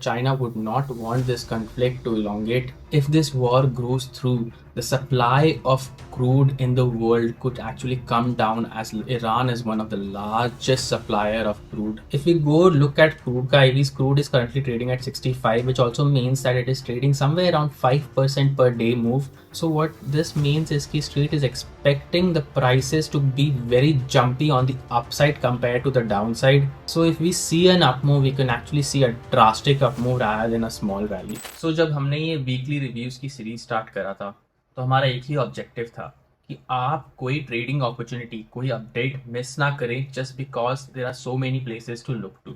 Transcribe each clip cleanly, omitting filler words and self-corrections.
China would not want this conflict to elongate. If this war grows through, the supply of crude in the world could actually come down as Iran is one of the largest supplier of crude. If we go look at crude guys, crude is currently trading at 65, which also means that it is trading somewhere around 5% per day move. So what this means is the street is expecting the prices to be very jumpy on the upside compared to the downside. So if we see an up move, we can actually see a drastic up move rather than a small rally. So जब हमने ये weekly reviews की series start करा था तो हमारा एक ही objective था कि आप कोई ट्रेडिंग अपॉर्चुनिटी, कोई अपडेट मिस ना करें just because there are so many places to look to.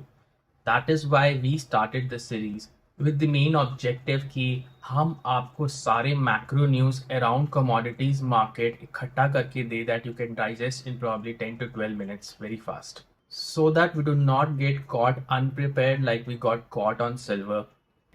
That is why we started this series with the main objective कि हम आपको सारे macro news around commodities market इकट्ठा करके दे that you can digest in probably 10 to 12 minutes very fast, so that we do not get caught unprepared like we got caught on silver.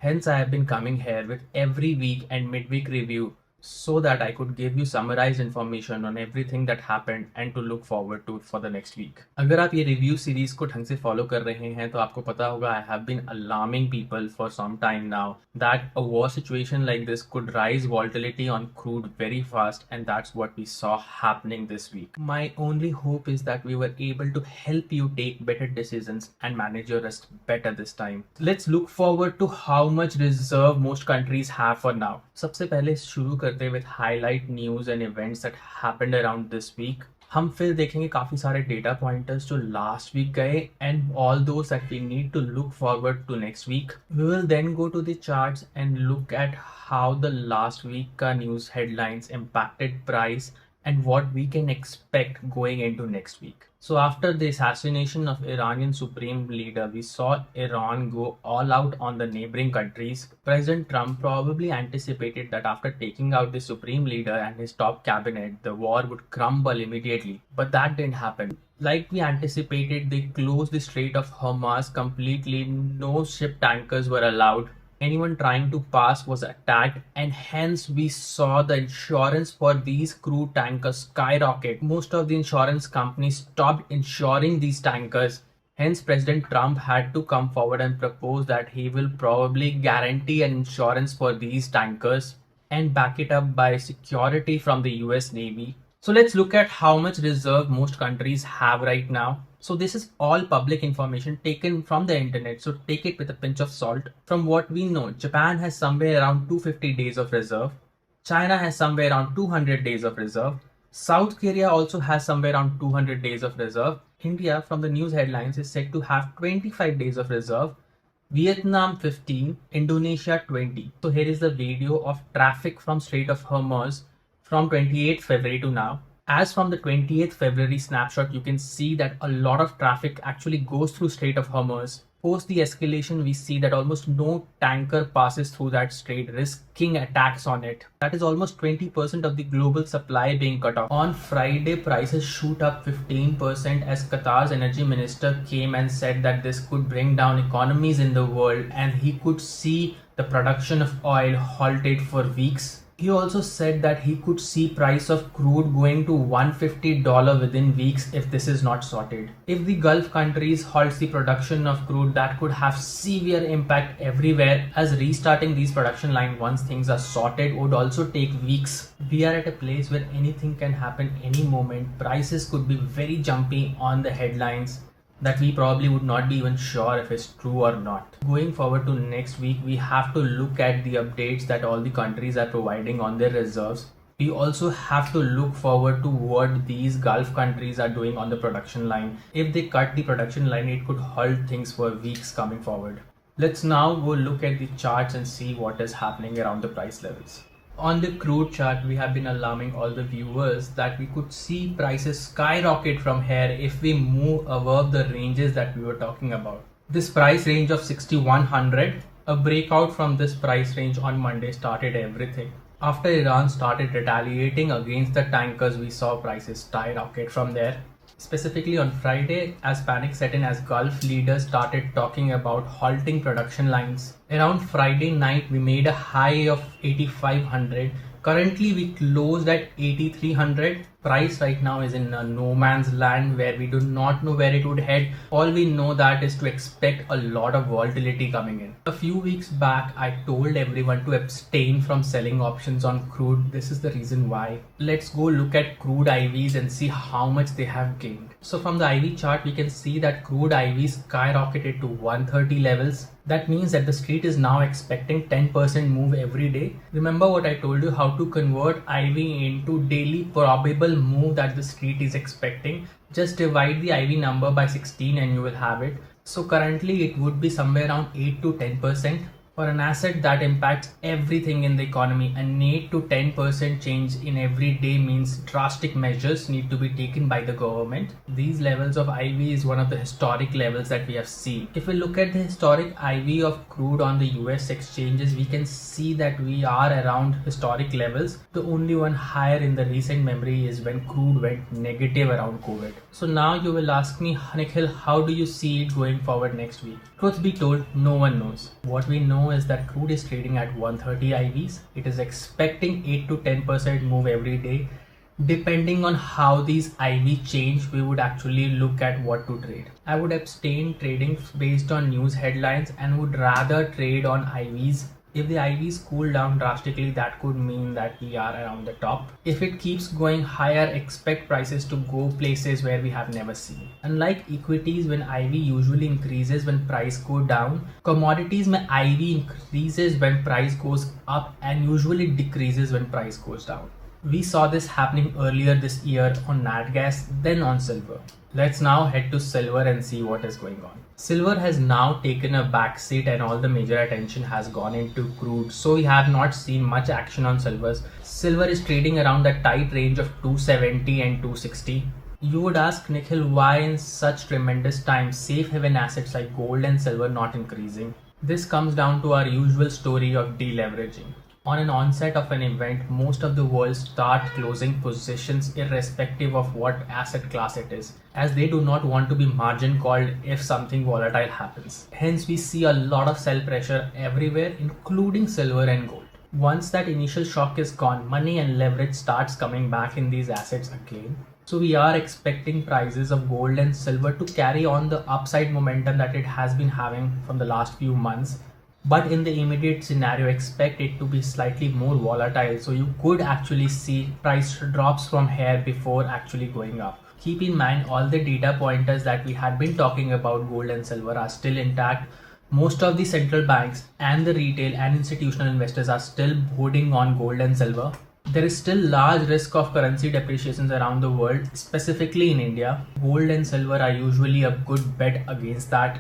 Hence, I have been coming here with every week and midweek review so that I could give you summarized information on everything that happened and to look forward to for the next week. अगर आप ये review series को ढंग से follow कर रहे हैं तो आपको पता होगा I have been alarming people for some time now that a war situation like this could rise volatility on crude very fast, and that's what we saw happening this week. My only hope is that we were able to help you take better decisions and manage your risk better this time. Let's look forward to how much reserve most countries have for now. सबसे पहले शुरू करते with highlight news and events that happened around this week. हम फिर देखेंगे काफी सारे data pointers जो लास्ट वीक गए and all those that we need to look forward to next week. We will then go to the charts and look at how the last week का news headlines impacted price and what we can expect going into next week. So after the assassination of Iranian supreme leader, we saw Iran go all out on the neighboring countries. President Trump probably anticipated that after taking out the supreme leader and his top cabinet, the war would crumble immediately. But that didn't happen. Like we anticipated, they closed the Strait of Hormuz completely. No ship tankers were allowed. Anyone trying to pass was attacked, and hence we saw the insurance for these crude tankers skyrocket. Most of the insurance companies stopped insuring these tankers. Hence, President Trump had to come forward and propose that he will probably guarantee an insurance for these tankers and back it up by security from the US Navy. So let's look at how much reserve most countries have right now. So this is all public information taken from the internet, so take it with a pinch of salt. From what we know, Japan has somewhere around 250 days of reserve. China has somewhere around 200 days of reserve. South Korea also has somewhere around 200 days of reserve. India, from the news headlines, is said to have 25 days of reserve. Vietnam 15, Indonesia 20. So here is the video of traffic from Strait of Hormuz from 28th February to now. As from the 28th February snapshot, you can see that a lot of traffic actually goes through Strait of Hormuz. Post the escalation, we see that almost no tanker passes through that strait, risking attacks on it. That is almost 20% of the global supply being cut off. On Friday, prices shoot up 15% as Qatar's energy minister came and said that this could bring down economies in the world and he could see the production of oil halted for weeks. He also said that he could see price of crude going to $150 within weeks if this is not sorted. If the Gulf countries halt the production of crude, that could have severe impact everywhere, as restarting these production lines once things are sorted would also take weeks. We are at a place where anything can happen any moment. Prices could be very jumpy on the headlines that we probably would not be even sure if it's true or not. Going forward to next week, we have to look at the updates that all the countries are providing on their reserves. We also have to look forward to what these Gulf countries are doing on the production line. If they cut the production line, it could halt things for weeks coming forward. Let's now go look at the charts and see what is happening around the price levels. On the crude chart, we have been alarming all the viewers that we could see prices skyrocket from here if we move above the ranges that we were talking about. This price range of 6100, a breakout from this price range on Monday started everything. After Iran started retaliating against the tankers, we saw prices skyrocket from there. Specifically on Friday, as panic set in as Gulf leaders started talking about halting production lines. Around Friday night, we made a high of 8500. Currently, we closed at 8300. Price right now is in a no man's land where we do not know where it would head. All we know that is to expect a lot of volatility coming in. A few weeks back, I told everyone to abstain from selling options on crude. This is the reason why. Let's go look at crude IVs and see how much they have gained. So from the IV chart, we can see that crude IVs skyrocketed to 130 levels. That means that the street is now expecting 10% move every day. Remember what I told you, how to convert IV into daily probable move that the street is expecting. Just divide the IV number by 16 and you will have it. So currently it would be somewhere around 8 to 10%. For an asset that impacts everything in the economy, an 8 to 10% change in every day means drastic measures need to be taken by the government. These levels of IV is one of the historic levels that we have seen. If we look at the historic IV of crude on the US exchanges, we can see that we are around historic levels. The only one higher in the recent memory is when crude went negative around COVID. So now you will ask me, Nikhil, how do you see it going forward next week? Truth be told, no one knows. What we know is that crude is trading at 130 IVs. It is expecting 8 to 10% move every day. Depending on how these IV change, we would actually look at what to trade. I would abstain trading based on news headlines and would rather trade on IVs. If the IVs cool down drastically, that could mean that we are around the top. If it keeps going higher, expect prices to go places where we have never seen. Unlike equities, when IV usually increases when price go down, commodities mein IV increases when price goes up and usually decreases when price goes down. We saw this happening earlier this year on nat gas, then on silver. Let's now head to silver and see what is going on. Silver has now taken a backseat and all the major attention has gone into crude. So we have not seen much action on silvers. Silver is trading around the tight range of 270 and 260. You would ask, Nikhil, why in such tremendous times safe haven assets like gold and silver not increasing? This comes down to our usual story of deleveraging. On an onset of an event, most of the world start closing positions irrespective of what asset class it is, as they do not want to be margin called if something volatile happens. Hence, we see a lot of sell pressure everywhere, including silver and gold. Once that initial shock is gone, money and leverage starts coming back in these assets again. So we are expecting prices of gold and silver to carry on the upside momentum that it has been having from the last few months. But in the immediate scenario, expect it to be slightly more volatile. So you could actually see price drops from here before actually going up. Keep in mind all the data pointers that we had been talking about gold and silver are still intact. Most of the central banks and the retail and institutional investors are still holding on gold and silver. There is still large risk of currency depreciations around the world, specifically in India. Gold and silver are usually a good bet against that.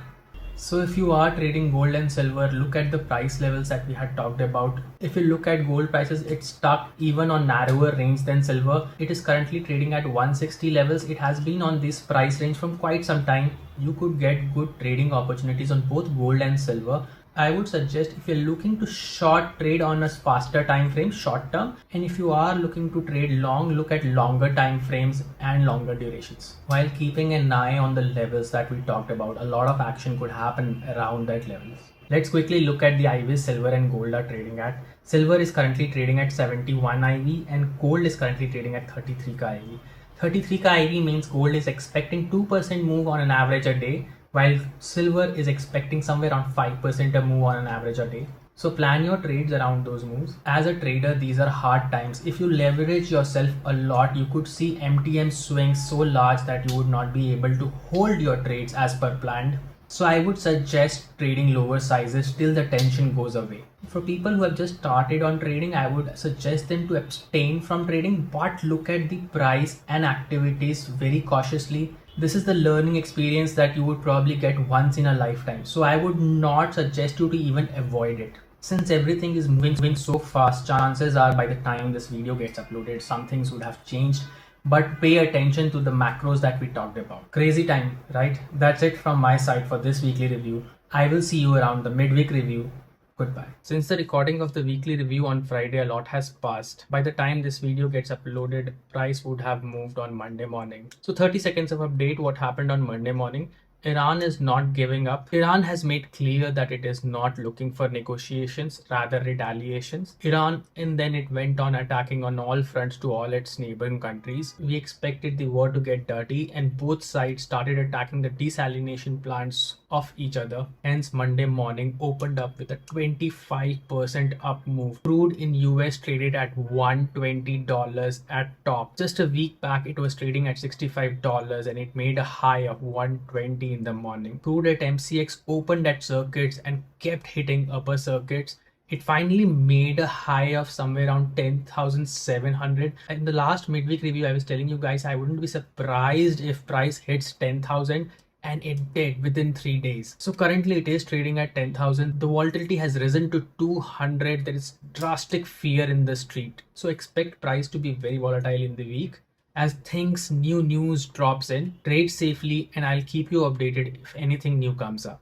So if you are trading gold and silver, look at the price levels that we had talked about. If you look at gold prices, it's stuck even on narrower range than silver. It is currently trading at 160 levels. It has been on this price range from quite some time. You could get good trading opportunities on both gold and silver. I would suggest if you're looking to short, trade on a faster time frame, short term, and if you are looking to trade long, look at longer time frames and longer durations. While keeping an eye on the levels that we talked about, a lot of action could happen around that levels. Let's quickly look at the IVs silver and gold are trading at. Silver is currently trading at 71 IV and gold is currently trading at 33k IV. 33k IV means gold is expecting 2% move on an average a day, while silver is expecting somewhere around 5% a move on an average a day. So plan your trades around those moves. As a trader, these are hard times. If you leverage yourself a lot, you could see MTM swings so large that you would not be able to hold your trades as per planned. So I would suggest trading lower sizes till the tension goes away. For people who have just started on trading, I would suggest them to abstain from trading, but look at the price and activities very cautiously. This is the learning experience that you would probably get once in a lifetime. So I would not suggest you to even avoid it. Since everything is moving so fast, chances are by the time this video gets uploaded, some things would have changed. But pay attention to the macros that we talked about. Crazy time, right? That's it from my side for this weekly review. I will see you around the midweek review. Goodbye. Since the recording of the weekly review on Friday, a lot has passed. By the time this video gets uploaded, price would have moved on Monday morning. So 30 seconds of update what happened on Monday morning. Iran is not giving up. Iran has made clear that it is not looking for negotiations, rather retaliations. Iran, and then it went on attacking on all fronts to all its neighboring countries. We expected the war to get dirty, and both sides started attacking the desalination plants of each other. Hence, Monday morning opened up with a 25% up move. Crude in US traded at $120 at top. Just a week back, it was trading at $65 and it made a high of 120 in the morning. Crude at MCX opened at circuits and kept hitting upper circuits. It finally made a high of somewhere around 10,700. In the last midweek review, I was telling you guys I wouldn't be surprised if price hits 10,000, and it did within 3 days. So currently it is trading at 10,000. The volatility has risen to 200. There is drastic fear in the street. So expect price to be very volatile in the week. As things, new news drops in, trade safely, and I'll keep you updated if anything new comes up.